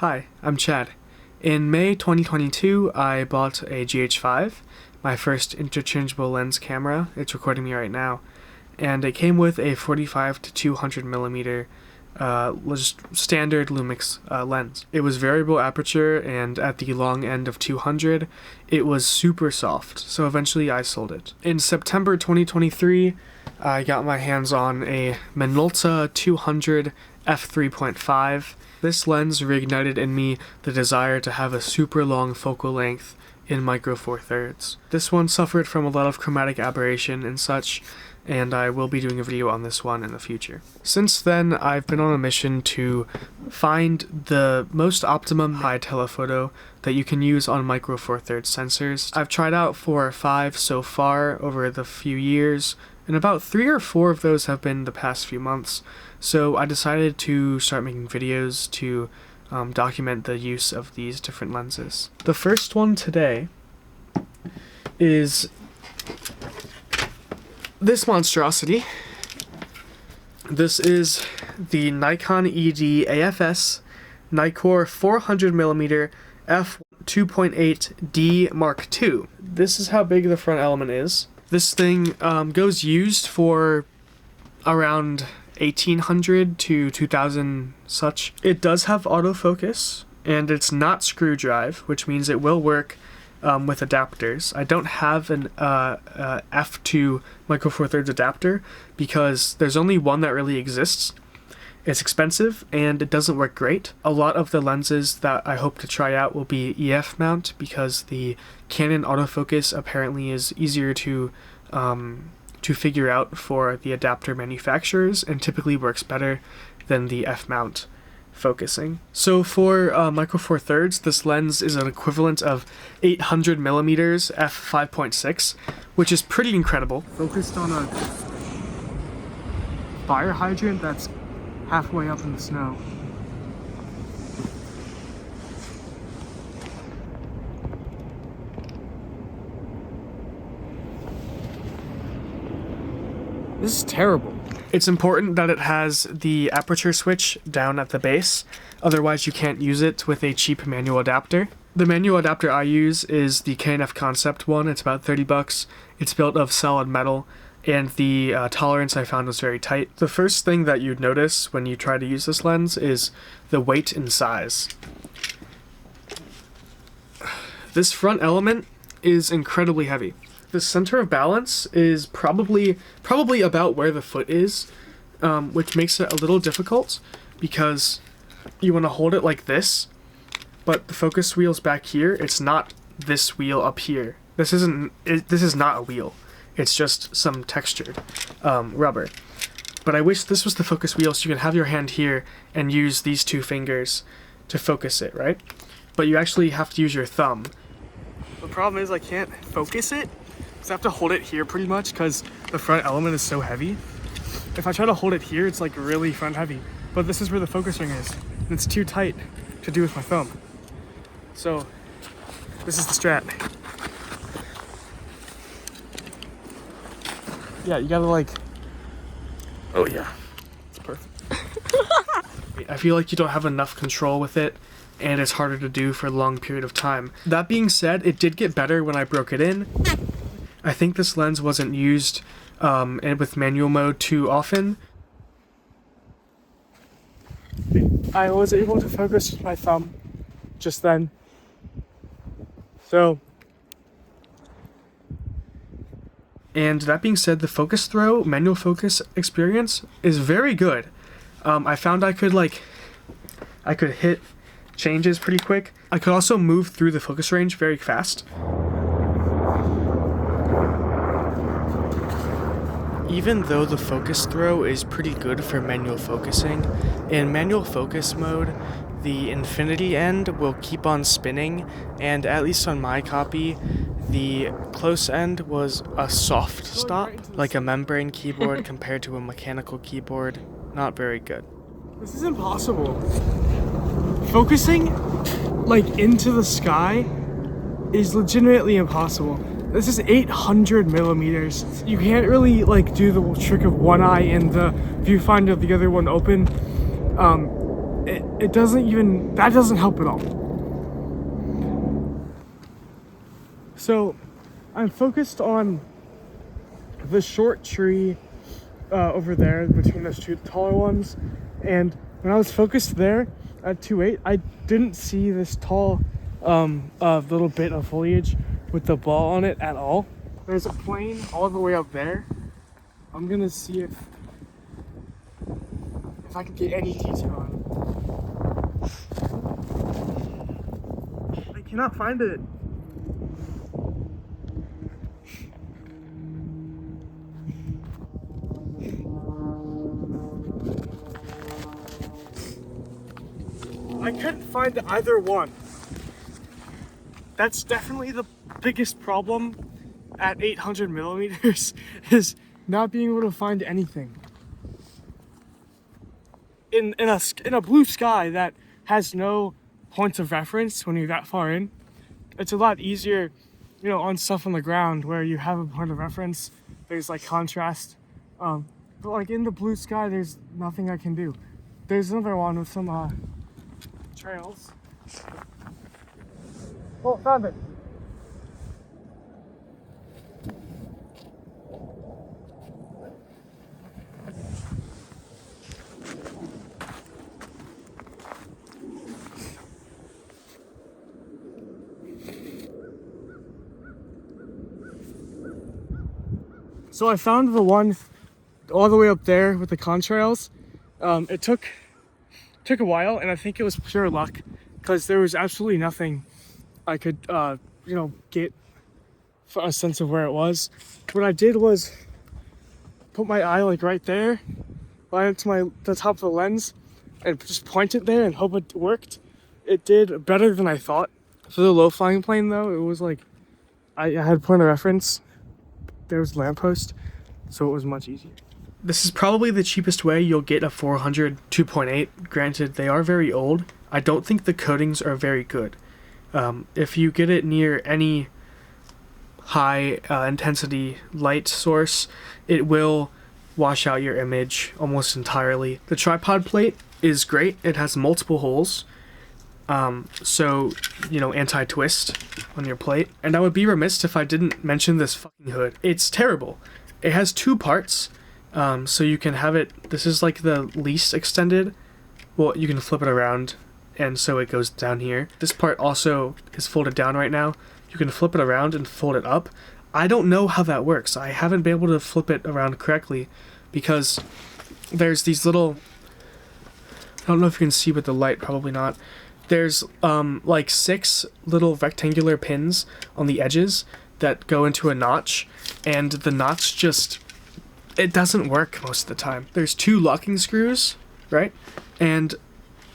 Hi, I'm Chad. In May 2022, I bought a GH5, my first interchangeable lens camera. It's recording me right now. And it came with a 45 to 200mm just standard Lumix lens. It was variable aperture, and at the long end of 200, it was super soft, so eventually I sold it. In September 2023, I got my hands on a Minolta 200 f3.5. This lens reignited in me the desire to have a super long focal length in micro four thirds. This one suffered from a lot of chromatic aberration and such, and I will be doing a video on this one in the future. Since then, I've been on a mission to find the most optimum high telephoto that you can use on micro four thirds sensors. I've tried out 4 or 5 so far over the few years, and about 3 or 4 of those have been the past few months. So I decided to start making videos to document the use of these different lenses. The first one today is this monstrosity. This is the Nikon ED AFS Nikkor 400mm f2.8D Mark II. This is how big the front element is. This thing goes used for around 1800 to 2000 such. It does have autofocus, and it's not screw drive, which means it will work with adapters. I don't have an f2 micro four thirds adapter because there's only one that really exists. It's expensive and it doesn't work great. A lot of the lenses that I hope to try out will be EF mount because the Canon autofocus apparently is easier to figure out for the adapter manufacturers and typically works better than the F mount focusing. So for micro four thirds, this lens is an equivalent of 800mm f5.6, which is pretty incredible. Focused on a fire hydrant that's halfway up in the snow. This is terrible. It's important that it has the aperture switch down at the base, otherwise you can't use it with a cheap manual adapter. The manual adapter I use is the K&F Concept one. It's about 30 bucks. It's built of solid metal, and the tolerance I found was very tight. The first thing that you'd notice when you try to use this lens is the weight and size. This front element is incredibly heavy. The center of balance is probably about where the foot is, which makes it a little difficult because you want to hold it like this, but the focus wheel's back here. It's not this wheel up here. This is not a wheel. It's just some textured rubber. But I wish this was the focus wheel so you can have your hand here and use these 2 fingers to focus it, right? But you actually have to use your thumb. The problem is I can't focus it. So I have to hold it here pretty much because the front element is so heavy. If I try to hold it here, it's like really front heavy. But this is where the focus ring is. And it's too tight to do with my thumb. So this is the strat. Yeah, you gotta like, oh yeah, it's perfect. I feel like you don't have enough control with it, and it's harder to do for a long period of time. That being said, it did get better when I broke it in. I think this lens wasn't used with manual mode too often. I was able to focus with my thumb just then. So, and that being said, the focus throw, manual focus experience is very good. I found I could hit changes pretty quick. I could also move through the focus range very fast. Even though the focus throw is pretty good for manual focusing, in manual focus mode, the infinity end will keep on spinning, and at least on my copy, the close end was a soft stop, like a membrane keyboard compared to a mechanical keyboard. Not very good. This is impossible. Focusing, like, into the sky is legitimately impossible. This is 800mm. You can't really like do the trick of one eye in the viewfinder, the other one open. it doesn't even, that doesn't help at all. So I'm focused on the short tree over there between those two taller ones, and when I was focused there at 2.8, I didn't see this tall little bit of foliage with the ball on it at all. There's a plane all the way up there. I'm gonna see if I can get any detail on it. I cannot find it. I couldn't find either one. That's definitely the biggest problem at 800 millimeters is not being able to find anything. In a blue sky that has no points of reference when you're that far in, it's a lot easier, you know, on stuff on the ground where you have a point of reference. There's like contrast, but like in the blue sky, there's nothing I can do. There's another one with some trails. Oh, found it. So I found the one all the way up there with the contrails. It took a while, and I think it was pure luck because there was absolutely nothing I could, you know, get for a sense of where it was. What I did was put my eye like right there, line it to the top of the lens, and just point it there and hope it worked. It did better than I thought. For the low flying plane though, it was like, I had point of reference. There was a lamppost, so it was much easier. This is probably the cheapest way you'll get a 400 2.8. Granted, they are very old. I don't think the coatings are very good. If you get it near any high intensity light source, it will wash out your image almost entirely. The tripod plate is great. It has multiple holes. So, you know, anti-twist on your plate. And I would be remiss if I didn't mention this fucking hood. It's terrible. It has two parts, so you can have it, this is like the least extended. Well, you can flip it around, and so it goes down here. This part also is folded down right now. You can flip it around and fold it up. I don't know how that works. I haven't been able to flip it around correctly because there's these little, I don't know if you can see with the light, probably not. There's like 6 little rectangular pins on the edges that go into a notch, and the notch just, it doesn't work most of the time. There's 2 locking screws, right? And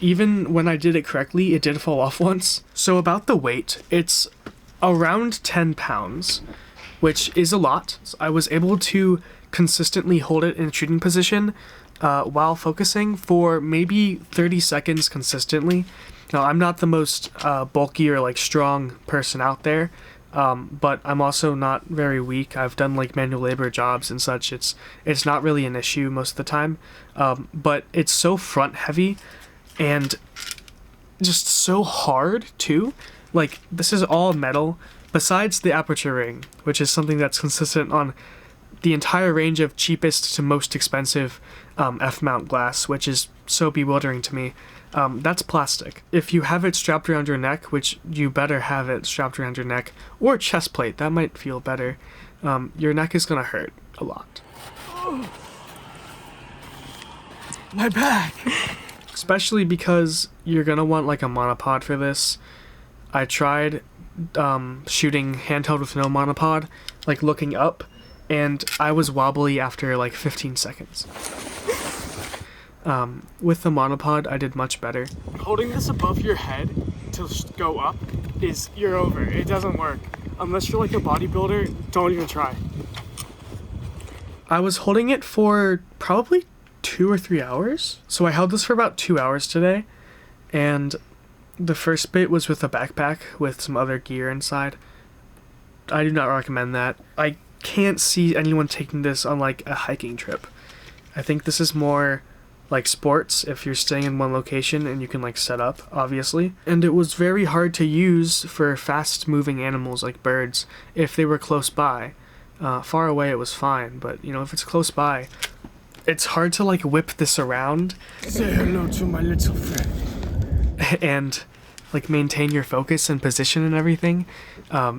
even when I did it correctly, it did fall off once. So about the weight, it's around 10 pounds, which is a lot. So I was able to consistently hold it in a shooting position while focusing for maybe 30 seconds consistently. Now, I'm not the most bulky or like strong person out there, but I'm also not very weak. I've done like manual labor jobs and such. It's not really an issue most of the time, but it's so front heavy and just so hard too. Like, this is all metal besides the aperture ring, which is something that's consistent on the entire range of cheapest to most expensive F-mount glass, which is so bewildering to me. That's plastic. If you have it strapped around your neck, which you better have it strapped around your neck, or chest plate, that might feel better, your neck is gonna hurt a lot. My back! Especially because you're gonna want like a monopod for this. I tried shooting handheld with no monopod, like looking up, and I was wobbly after like 15 seconds. With the monopod, I did much better. Holding this above your head to go up is, you're over. It doesn't work. Unless you're like a bodybuilder, don't even try. I was holding it for probably 2 or 3 hours. So I held this for about 2 hours today, and the first bit was with a backpack with some other gear inside. I do not recommend that. I can't see anyone taking this on like a hiking trip. I think this is more like sports if you're staying in one location and you can like set up, obviously. And it was very hard to use for fast moving animals like birds if they were close by. Far away it was fine, but you know, if it's close by, it's hard to like whip this around. Say hello to my little friend. And like maintain your focus and position and everything,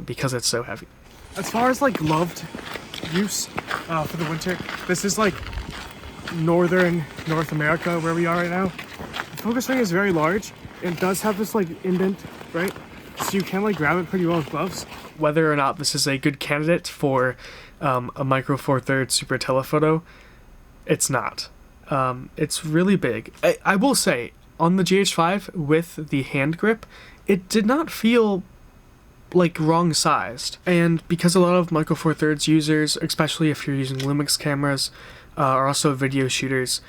because it's so heavy. As far as like gloved use for the winter, this is like northern North America where we are right now. The focus ring is very large. It does have this like indent, right? So you can like grab it pretty well with gloves. Whether or not this is a good candidate for a Nikkor 400mm super telephoto, it's not. It's really big. I will say, on the GH5 with the hand grip, it did not feel like wrong sized. And because a lot of Nikkor 400mm users, especially if you're using Lumix cameras, are also video shooters,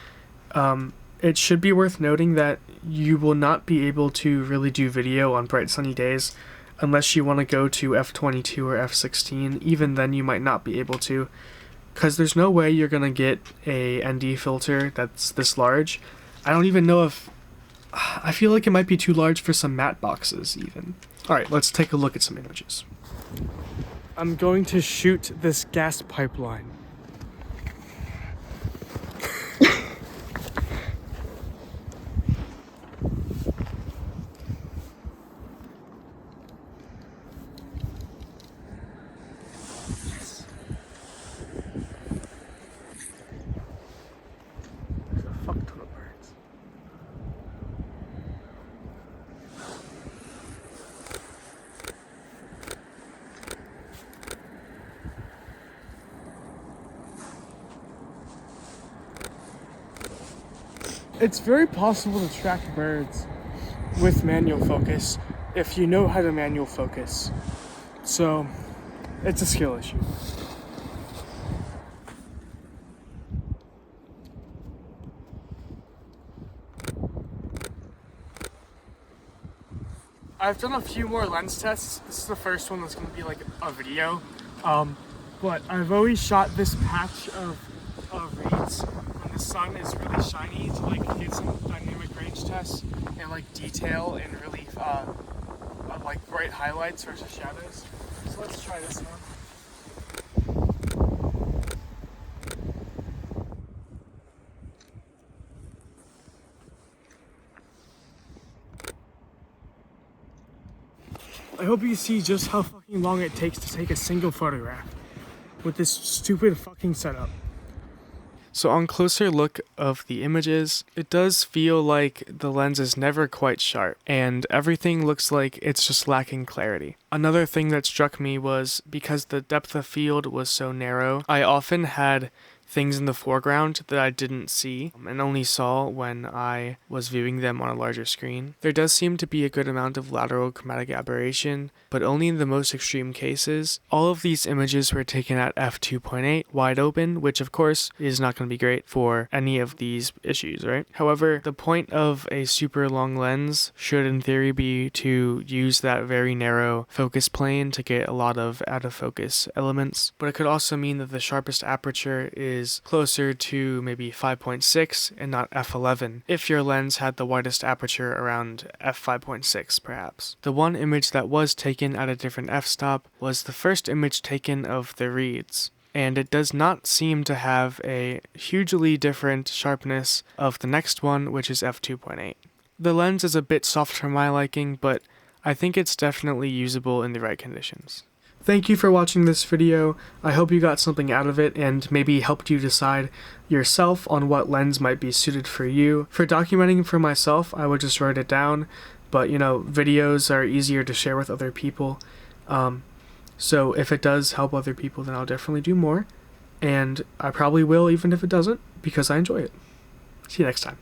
it should be worth noting that you will not be able to really do video on bright sunny days unless you want to go to f/22 or f/16. Even then you might not be able to, because there's no way you're going to get a ND filter that's this large. I don't even know if... I feel like it might be too large for some matte boxes even. Alright, let's take a look at some images. I'm going to shoot this gas pipeline. There's a fuck ton of birds. It's very possible to track birds with manual focus if you know how to manual focus. So, it's a skill issue. I've done a few more lens tests. This is the first one that's going to be like a video. But I've always shot this patch of reeds when the sun is really shiny to like get some dynamic range tests and like detail and really like bright highlights versus shadows. So let's try this one. I hope you see just how fucking long it takes to take a single photograph with this stupid fucking setup. So on closer look of the images, it does feel like the lens is never quite sharp, and everything looks like it's just lacking clarity. Another thing that struck me was because the depth of field was so narrow, I often had things in the foreground that I didn't see and only saw when I was viewing them on a larger screen. There does seem to be a good amount of lateral chromatic aberration, but only in the most extreme cases. All of these images were taken at f2.8 wide open, which of course is not going to be great for any of these issues, right? However, the point of a super long lens should in theory be to use that very narrow focus plane to get a lot of out of focus elements, but it could also mean that the sharpest aperture is closer to maybe 5.6 and not f11 if your lens had the widest aperture around f5.6 perhaps. The one image that was taken at a different f-stop was the first image taken of the reeds, and it does not seem to have a hugely different sharpness of the next one, which is f2.8. The lens is a bit soft for my liking, but I think it's definitely usable in the right conditions. Thank you for watching this video. I hope you got something out of it and maybe helped you decide yourself on what lens might be suited for you. For documenting for myself, I would just write it down, but you know, videos are easier to share with other people. So if it does help other people, then I'll definitely do more, and I probably will even if it doesn't, because I enjoy it. See you next time.